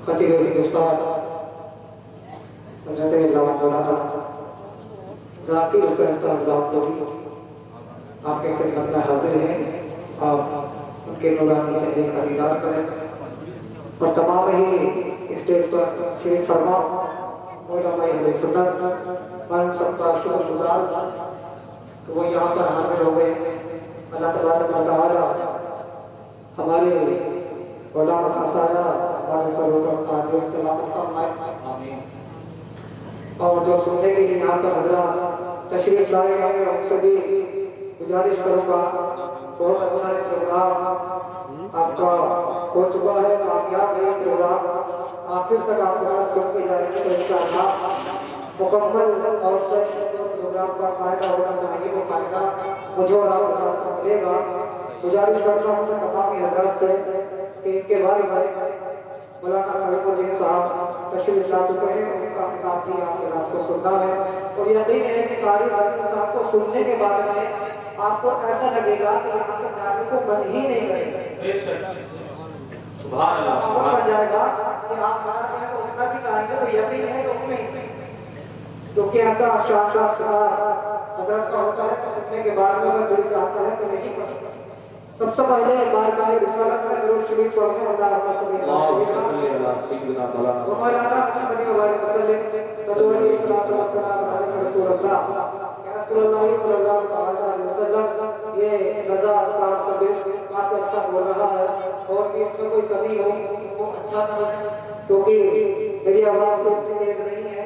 खतीब उस्ताद हज़रत अल्लामा मौलाना ज़ाकिर हुसैन साहब ज़ामतोई आपके खिदमत में हाजिर हैं। आप उनके नूरानी चेहरे का दीदार करें और तमाम ही स्टेज पर शरीफ फरमा उलमाए अहले सुन्नत मैं उन सबका शुक्रगुजार तो वो यहाँ पर हाजिर हो गए। अल्लाह तबारक व तआला हमारे उलमा का साया हमारे सरों पर कायम सलामत फरमाए आमीन। और जो सुनने के लिए यहाँ पर हज़रात तशरीफ लाए हैं उनसे भी गुजारिश करूँगा, बहुत अच्छा प्रोग्राम आपका हो चुका है, कामयाब है प्रोग्राम, आखिर तक आप सुन के जाएंगे तो इंशाअल्लाह मुकम्मल तौर से जो प्रोग्राम का फ़ायदा होना चाहिए वो फ़ायदा मुझे और आपको मिलेगा। गुजारिश करता हूँ मैं तमाम हज़रात से कि इनके बारे में मौलाना फरीदुद्दीन साहब तशरीफ ला चुके हैं, उनका खिताब भी आपको सुनना है और यकीन है कि कारी साहब को सुनने के बाद में आपको ऐसा लगेगा कि यहाँ से जाने को मन ही नहीं करेगा, सुभान अल्लाह बन जाएगा कि आप मना करें तो उठना भी चाहेंगे तो यकीन है कि उठ नहीं सकते, क्योंकि ऐसा शानदार खिताब हज़रत का होता है तो सुनने के बाद में दिल चाहता है कि नहीं पढ़े। सबसे पहले बार बार रिसालत में दरूद शरीफ पढ़ते हैं अल्लाहुम्मा सल्ली अला सय्यिदिना मौलाना मुहम्मद व वसल्लम सल्लल्लाहु अलैहि रसूलुल्लाह या रसूलुल्लाह सल्लल्लाहु अलैहि वसल्लम। ये रजा साहब सबीर काफी अच्छा बोल रहा है और कि इसमें कोई कमी हो वो अच्छा ना लगे, क्योंकि मेरी आवाज़ तो इतनी तेज नहीं है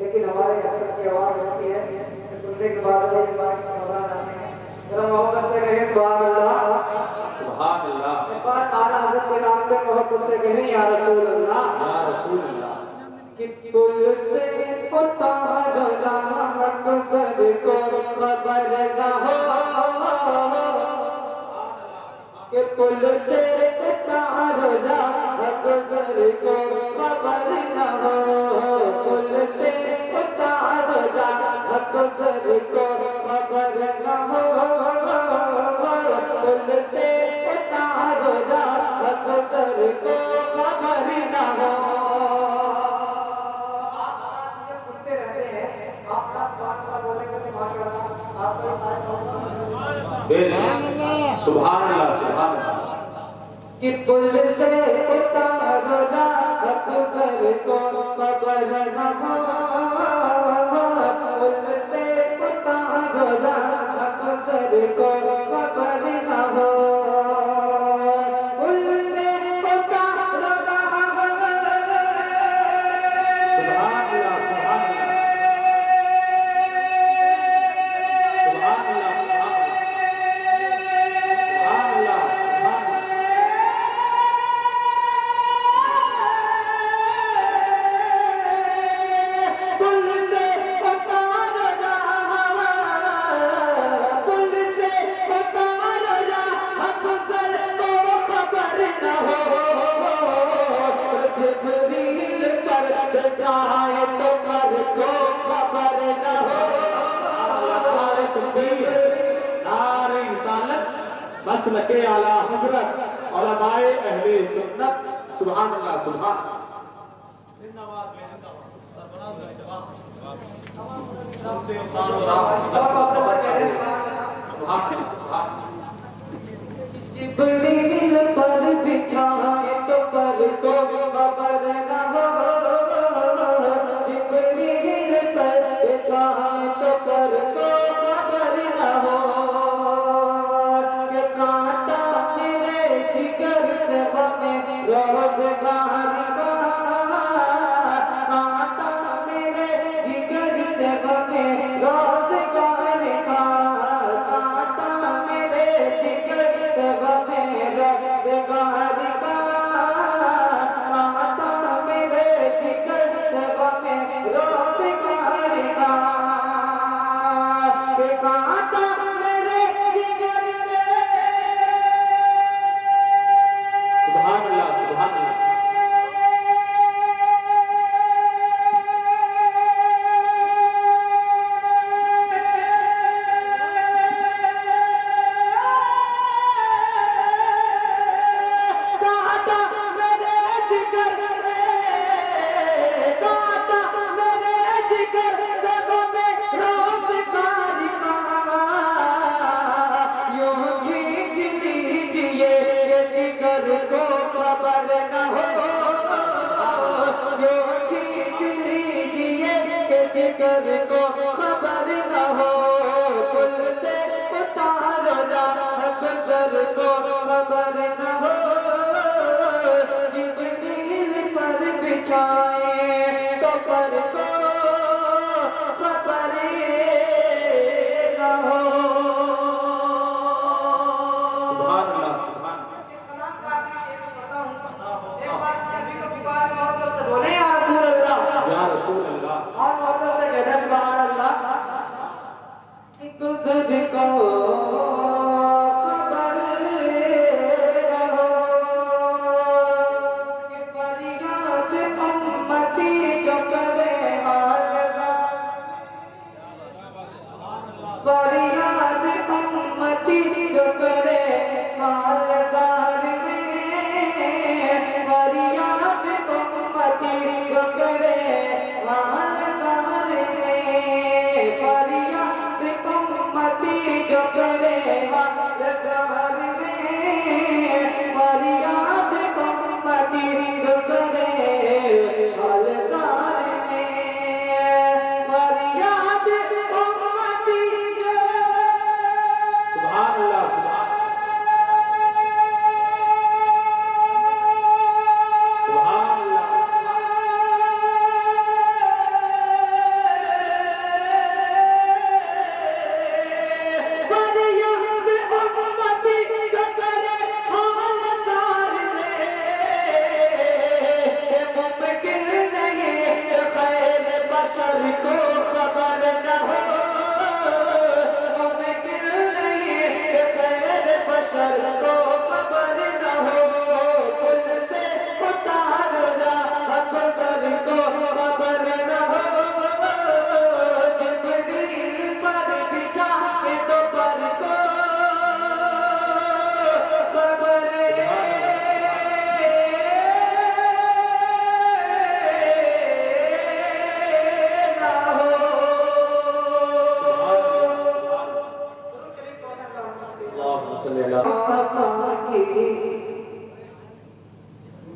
लेकिन हमारे हज़रत की आवाज़ ऐसी है कि सुनने के बाद एक बार घबरा जाते हैं। जरा मोहब्बत से कहें सुभान अल्लाह, सुभान अल्लाह। एक बार आला हज़रत के नाम पे मोहब्बत से कहें या रसूल अल्लाह, या रसूल अल्लाह। कि तुझसे पता रजा मकसद को खबर न हो, कि तुझसे पता रजा मकसद को खबर न हो, तुझसे पता रजा मकसद को खबर न हो, तुझसे पता रजा मकसद को खबर न हो। सुभान अल्लाह सुभान अल्लाह। कि तुझसे पता रजा मकसद को खबर न हो, तुझसे पता रजा मकसद को खबर न हो, तुझसे पता रजा मसलके आला हज़रत उलमाए अहले सुन्नत सुभान अल्लाह सुभान जिब्रील पर बिछाए तो पर को खबर न हो, जिब्रील पर बिछाए तो पर को खबर न हो, कि कांटा मेरे जिगर से हमें रोज़गार का, कांटा मेरे जिगर से हमें रोज़गार का, कांटा मेरे जिगर से हमें रोज़गार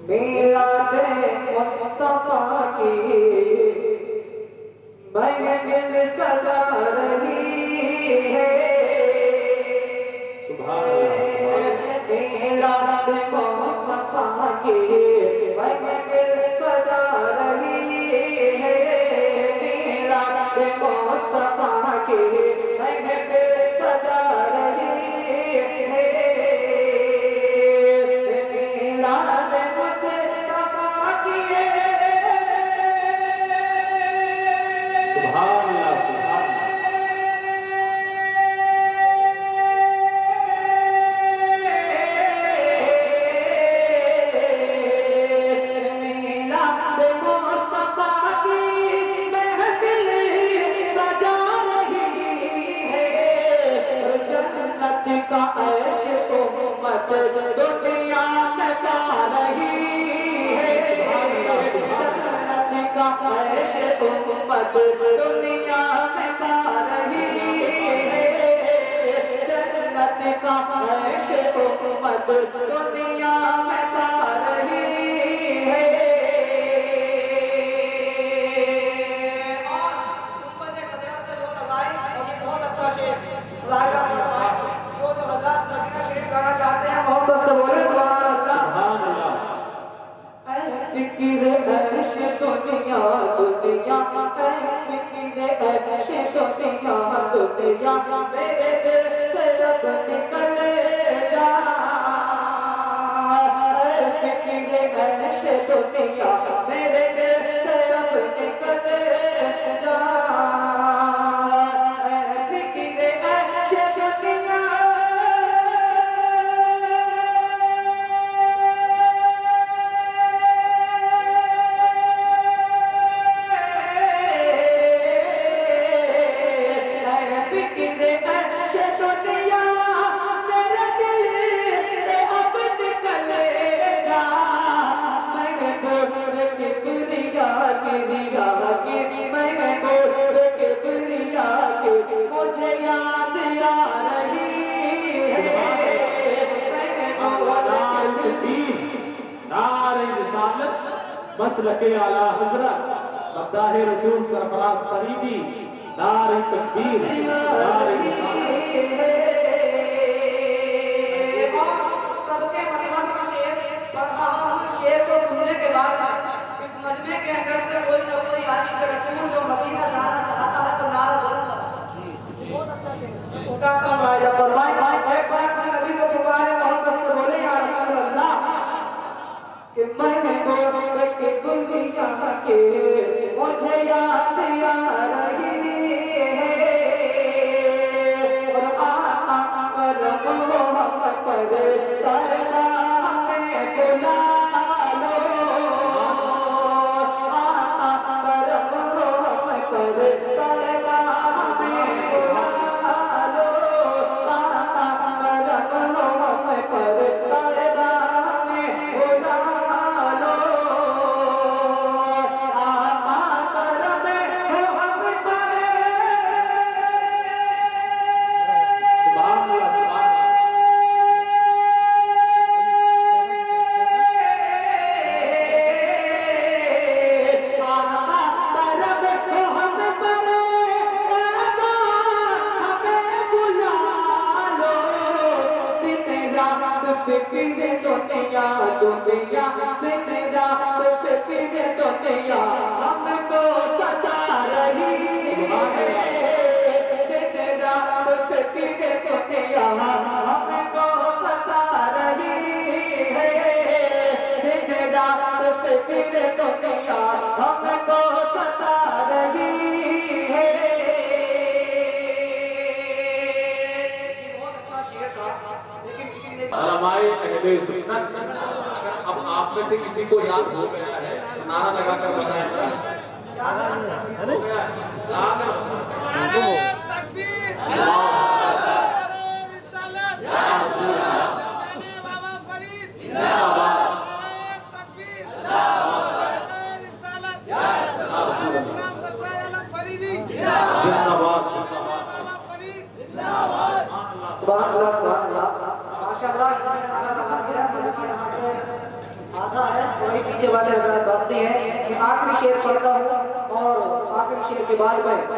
मीलादे मुस्तफा की महफिल सजा रही है। सुभान अल्लाह। मीलादे मुस्तफा की महफिल सजा रही है। मीलादे मुस्तफा की महफिल सजा रही है। मीलादे मुस्तफा की सुभान अल्लाह, सुभान अल्लाह। मीलादे मुस्तफा की महफिल सजा रही है। जन्नत का ऐश उम्मत दुनिया में पा रही है। जन्नत का ऐश उम्मत दुनिया में पा रही है। जन्नत का ऐश उम्मत दुनिया में पा रही है। और उम्मत कदरा से जो लगाई, और ये बहुत अच्छा शेर लाएगा फरमाए। जो हज़रत मदीना शरीफ गाना चाहते हैं मोहब्बत से बोले सुभान अल्लाह। सुभान अल्लाह। फिक्र ऐश दुनिया दुनिया, फिक्र ऐश दुनिया दुनिया, मेरे दिल से अब निकल जा। फिक्र ऐश दुनिया मेरे दिल से अब निकल जा। फिक्र ऐश दुनिया फिक्र ऐश दुनिया मेरे दिल से अब निकल जा। मैं बोल के दुनिया की रिया की, मैं बोल के दुनिया की मुझे याद आ रही है। मैं बोल के दीन नारे रिसालत मसलके आला हजरत मद्दाह रसूल सरफराज फरीदी नारे तकबीर नारे रिसालत। और सबके मतलब का शेर पढ़ रहा हूँ। शेर को सुनने के बाद इस मजमे के अंदर से कोई ना कोई आशिक रसूल जो मदीना जाना चाहता है तो नारा जरूर लगाए। बहुत अच्छा शेर उठाता हूँ राजा फरमाए। एक बार मैं नबी को पुकारे मोहब्बत से बोले या रसूल अल्लाह कि मैं बोल के दुनिया के मुझे याद आ रही है। और पर मोहब्बत पर पैदा में बुला लो। पर मोहब्बत पर पैदा में बुला लो। पर मोहब्बत पर पैदा में बुला लो। पर मोहब्बत पर सुभान अल्लाह, सुभान अल्लाह। फिक्र दुनिया दुनिया, दिन रात फिक्र दुनिया हमको सता रही है। दिन रात फिक्र दुनिया हमको सता रही है। दिन रात फिक्र दुनिया हमको सता रही है। बहुत अच्छा शेर था, लेकिन किसी ने हमारे अहले सुन्नत, अगर अब आप में से किसी को याद हो गया है तो नारा लगाकर बताएं। हो गया है? लगाकर बताएं। तकबीर रिसालत या रसूल अल्लाह। जाने बाबा फरीद जिंदाबाद। तकबीर रिसालत या रसूल अल्लाह। इस्लाम सरकार आलम फरीदी जिंदाबाद, जिंदाबाद। बाबा फरीद सुभान अल्लाह, सुभान अल्लाह। माशाअल्लाह, इन्होंने नारा लगा दिया। मुझे यहाँ से आधा है। पीछे वाले हजरात भागते हैं। मैं आखिरी शेर पढ़ता हूँ और आखिरी शेर के बाद में